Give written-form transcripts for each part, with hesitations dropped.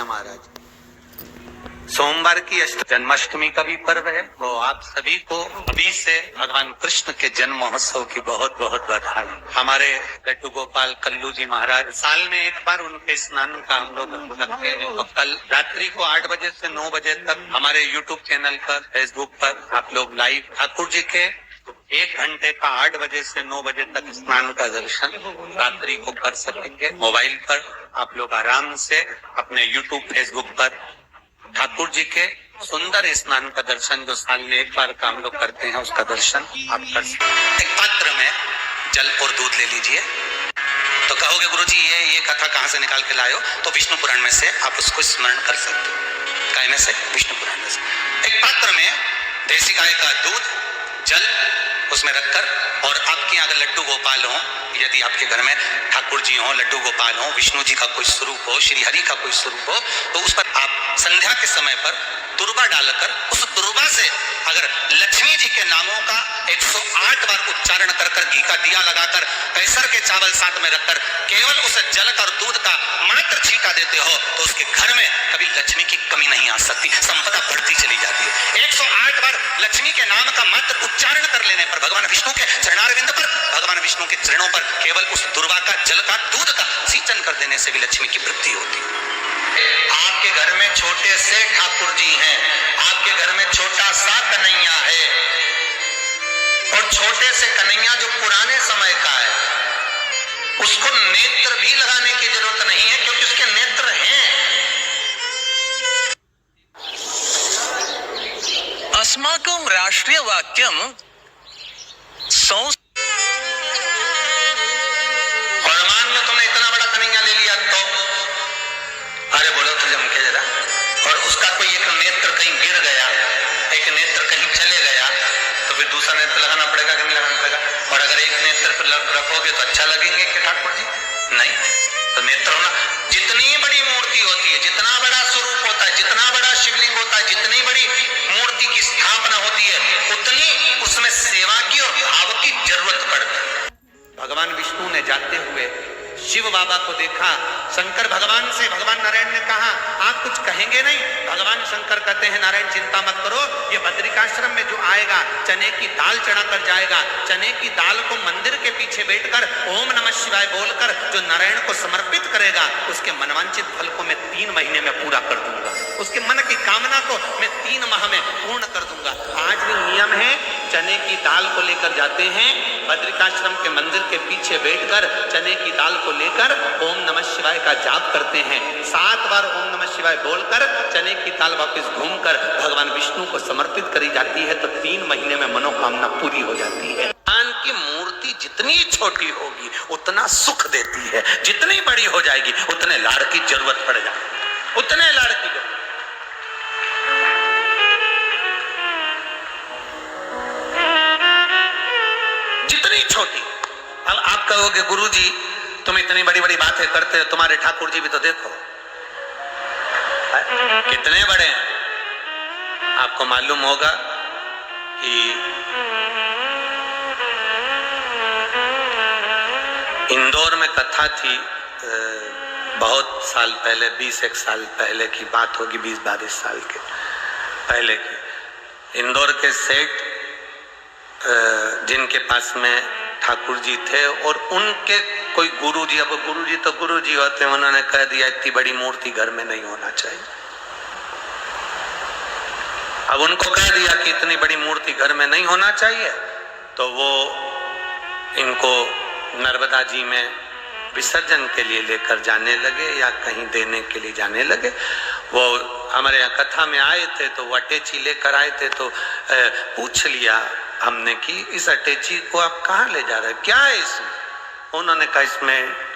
महाराज। सोमवार की जन्माष्टमी का भी पर्व है, तो आप सभी को अभी से भगवान कृष्ण के जन्म महोत्सव की बहुत बहुत बधाई। हमारे लड्डू गोपाल कल्लू जी महाराज साल में एक बार उनके स्नान का हम लोग रखते हैं। तो कल रात्रि को 8 बजे से 9 बजे तक हमारे यूट्यूब चैनल पर, फेसबुक पर आप लोग लाइव ठाकुर जी के 1 घंटे का 8 बजे से 9 बजे तक स्नान का दर्शन रात्रि को कर सकेंगे। मोबाइल पर आप लोग आराम से अपने यूट्यूब, फेसबुक पर ठाकुर जी के सुंदर स्नान का दर्शन, जो साल में एक बार का हम लोग करते हैं, उसका दर्शन आप कर सकते हैं। एक पात्र में जल और दूध ले लीजिए। तो कहोगे गुरुजी ये कथा कहाँ से निकाल के लाए हो? तो विष्णु पुराण में से आप उसको स्मरण कर सकते हो। काय में से? विष्णु पुराण में से। एक पात्र में देसी गाय का दूध, जल उसमें रखकर, और आपके अगर लड्डू गोपाल हो, यदि आपके घर में ठाकुर जी हो, लड्डू गोपाल हो, विष्णु जी का कोई स्वरूप हो, श्री हरि का कोई स्वरूप हो, तो उस पर आप संध्या के समय पर दुर्वा डालकर, उस दुर्वा से अगर लक्ष्मी जी के नामों का 108 बार उच्चारण कर कर, घी का दिया लगाकर, कैसर के चावल साथ में रखकर केवल उस जल और दूध का मात्र छींटा देते हो, तो उसके घर में कभी लक्ष्मी की कमी नहीं आ सकती, संपदा बढ़ती चली जाती है। 108 बार लक्ष्मी के नाम का मात्र उच्चारण कर लेने पर भगवान विष्णु के चरणारविंद पर, भगवान विष्णु के चरणों पर केवल उस दुर्वा का, जल का, दूध का सिंचन कर देने से भी लक्ष्मी की वृद्धि होती है। आपके घर में छोटे से ठाकुर जी हैं, आपके घर में छोटा सा कन्हैया है, और छोटे से कन्हैया जो पुराने समय का है, उसको नेत्र भी लगाने की जरूरत नहीं है, क्योंकि उसके नेत्र हैं। अस्माकं राष्ट्रीय वाक्यम और मान लो तुमने इतना बड़ा कन्हैया ले लिया, तो अरे बोलो तो जम के जरा, और उसका कोई एक नेत्र कहीं गिर गया, एक नेत्र कहीं चले गया, तो फिर दूसरा नेत्र लगाना पड़ेगा कि नहीं लगाना पड़ेगा? और अगर एक नेत्र पर रखोगे तो अच्छा लगेंगे कि ठाकुर जी? नहीं। तो नेत्र होना, जितनी बड़ी मूर्ति होती है, जितना बड़ा स्वरूप होता है, जितना बड़ा शिवलिंग होता है, जितनी बड़ी मूर्ति की स्थापना होती है, उतनी उसमें सेवा की और भाव की जरूरत पड़ती है। भगवान विष्णु ने जाते हुए शिव बाबा को देखा। शंकर भगवान से, भगवान नारायण ने कहा आप कुछ कहेंगे नहीं? भगवान शंकर कहते हैं नारायण चिंता मत करो, ये बद्रिकाश्रम में जो आएगा चने की दाल चढ़ा कर जाएगा, चने की दाल को मंदिर के पीछे बैठकर ओम नमः शिवाय बोलकर जो नारायण को समर्पित करेगा, उसके मनवांचित फल को मैं 3 महीने में पूरा कर दूंगा, उसके मन की कामना को मैं 3 माह में पूर्ण कर दूंगा। आज भी नियम है, चने की दाल को लेकर जाते हैं, बद्रिकाश्रम के मंदिर के पीछे बैठकर चने की दाल को लेकर ओम नमः शिवाय का जाप करते हैं। 7 बार ओम नमः शिवाय बोलकर चने की दाल वापस घूमकर भगवान विष्णु को समर्पित करी जाती है, तो 3 महीने में मनोकामना पूरी हो जाती है। भगवान की मूर्ति जितनी छोटी होगी उतना सुख देती है, जितनी बड़ी हो जाएगी उतने लाड़ की जरूरत पड़ जाएगी, उतने लाड़ की जरूरत। जितनी छोटी। अब आप कहोगे गुरुजी तुम इतनी बड़ी बड़ी बातें करते हो, तुम्हारे ठाकुर जी भी तो देखो कितने बड़े हैं। आपको मालूम होगा कि इंदौर में कथा थी, बहुत साल पहले, 20-1 साल पहले की बात होगी, 20-22 साल के पहले की। इंदौर के सेठ जिनके पास में ठाकुर जी थे, और उनके कोई गुरुजी, अब गुरुजी तो गुरुजी होते हैं, उन्होंने कह दिया इतनी बड़ी मूर्ति घर में नहीं होना चाहिए। अब उनको कह दिया कि इतनी बड़ी मूर्ति घर में नहीं होना चाहिए, तो वो इनको नर्मदा जी में विसर्जन के लिए लेकर जाने लगे या कहीं देने के लिए जाने लगे। वो हमारे यहाँ कथा में आए थे, तो वो अटैची लेकर आए थे, तो पूछ लिया हमने कि इस अटैची को आप कहाँ ले जा रहे हैं, क्या है इसमें? उन्होंने कहा इसमें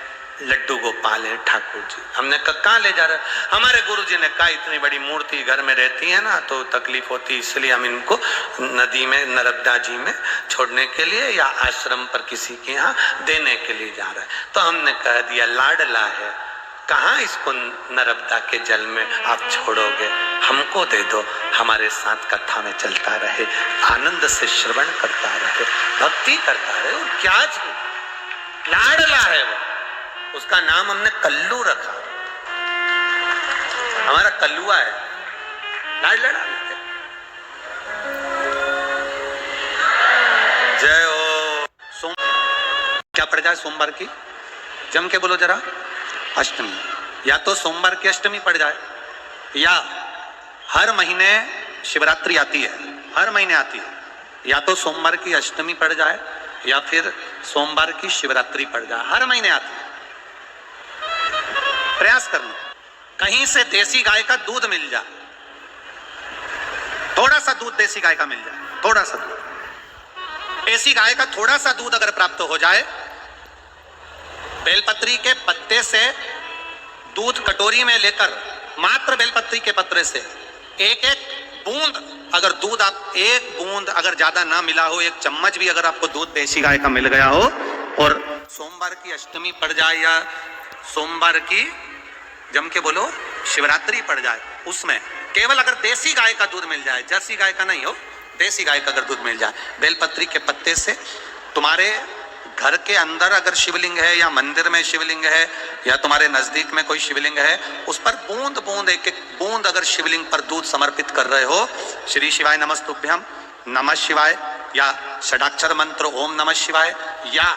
लड्डू गोपाल है ठाकुर जी। हमने कहा कहाँ ले जा रहे हैं? हमारे गुरु जी ने कहा इतनी बड़ी मूर्ति घर में रहती है ना तो तकलीफ होती, इसलिए हम इनको नदी में, नर्मदा जी में छोड़ने के लिए या आश्रम पर किसी के यहाँ देने के लिए जा रहे हैं। तो हमने कह दिया लाडला है, कहाँ इसको नर्मदा के जल में आप छोड़ोगे, हमको दे दो, हमारे साथ कथा में चलता रहे, आनंद से श्रवण करता रहे, भक्ति करता रहे। और क्या लाडला है वो, उसका नाम हमने कल्लू रखा। हमारा कल्लुआ है, लाड लड़ा लेते। जय हो। सोम क्या पड़ जाए सोमवार की? जम के बोलो जरा। अष्टमी। या तो सोमवार की अष्टमी पड़ जाए, या हर महीने शिवरात्रि आती है, हर महीने आती है, या तो सोमवार की अष्टमी पड़ जाए या फिर सोमवार की शिवरात्रि पड़ जाए, हर महीने आती है। प्रयास करना कहीं से देसी गाय का दूध मिल जाए, थोड़ा सा दूध देसी गाय का मिल जाए, थोड़ा सा दूध देसी गाय का, थोड़ा सा दूध अगर प्राप्त हो जाए, बेलपत्री के पत्ते से दूध कटोरी में लेकर, मात्र बेलपत्री के पत्ते से एक एक बूंद, अगर दूध आप एक बूंद अगर ज्यादा ना मिला हो, एक चम्मच भी अगर आपको दूध देसी गाय का मिल गया हो, और सोमवार की अष्टमी पड़ जाए या सोमवार की जम के बोलो शिवरात्रि पड़ जाए, उसमें केवल अगर देसी गाय का दूध मिल जाए, जर्सी गाय का नहीं हो, देसी गाय का अगर दूध मिल जाए, बेलपत्री के पत्ते से, तुम्हारे घर के अंदर अगर शिवलिंग है या मंदिर में शिवलिंग है या तुम्हारे नजदीक में कोई शिवलिंग है, उस पर बूंद बूंद, एक एक बूंद अगर शिवलिंग पर दूध समर्पित कर रहे हो, श्री शिवाय नमस्तुभ्यम, नमः शिवाय, या षडाक्षर मंत्र ओम नमः शिवाय, या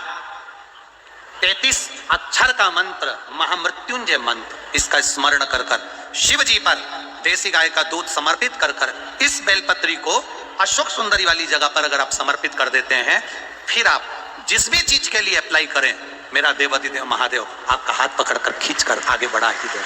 33 अक्षर का मंत्र महामृत्युंजय मंत्र, इसका स्मरण कर कर शिव जी पर देसी गाय का दूध समर्पित कर कर इस बेलपत्री को अशोक सुंदरी वाली जगह पर अगर आप समर्पित कर देते हैं, फिर आप जिस भी चीज के लिए अप्लाई करें, मेरा देवाधिदेव महादेव आपका हाथ पकड़कर खींचकर आगे बढ़ा ही दे।